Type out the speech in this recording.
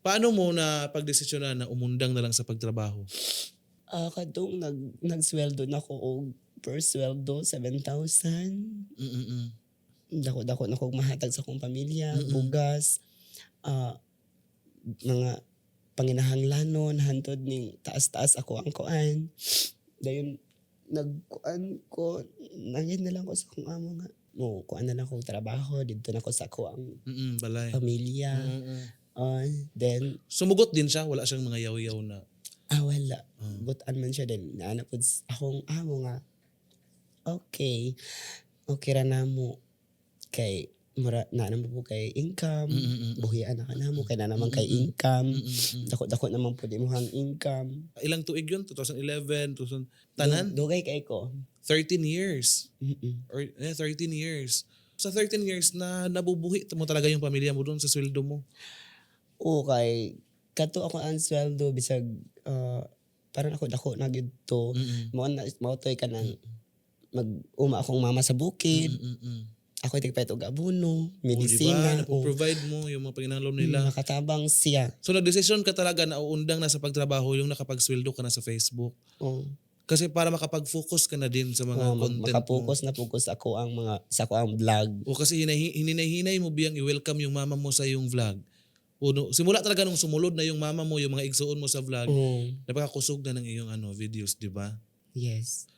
Paano mo na pagdesisyonan na umundang na lang sa pagtrabaho? Kadtong nagsweldo nako og first sweldo 7,000. Mm, mm. Dako-dako na kog mahatag sa akong pamilya, Mm. bugas, ah, mga panginahanglanon hantod ning taas-taas ako ang kuan. Dayon nagkuan ko, nangin na lang ko sa akong amo nga, kuan na lang ko trabaho didto na ko sa ako ang Balay. pamilya. Mm, mm. Then Sumugot din siya, wala siyang mga yaw-yaw na. wala. Ah. Butan man siya din. Naana pud akong amo nga, okay, okay ra namo. Kay mura na naman po kay income, buhian na ka namo kay na naman kay income. Dako-dako naman po imong income. Ilang tuig yun? 2011, 2000, tanan? Dugay kay ko. 13 years. Mm-mm. Or 13 years. Sa 13 years na nabubuhi mo talaga yung pamilya mo doon sa sweldo mo. Oo, kay kato ako ang sweldo bisag parang ako dako na gyud to. Mao toy kanang mag-uma akong mama sa bukid. Ako tigpayt og abono, medisina. Napo-provide mo yung mga panginahanglan nila. Nakatabang siya. So nagdesisyon ka talaga na uundang na sa pagtrabaho yung nakapag-sweldo ka na sa Facebook. Oo. Kasi para makapag-focus ka na din sa mga content mo. Makapokus na focus ako ang sa ako ang vlog. O kasi hinay-hinay mo biyang i-welcome yung mama mo sa yung vlog. O simula talaga nung sumulod na yung mama mo, yung mga igsuon mo sa vlog, napakakusog na ng iyong videos, di ba? Yes.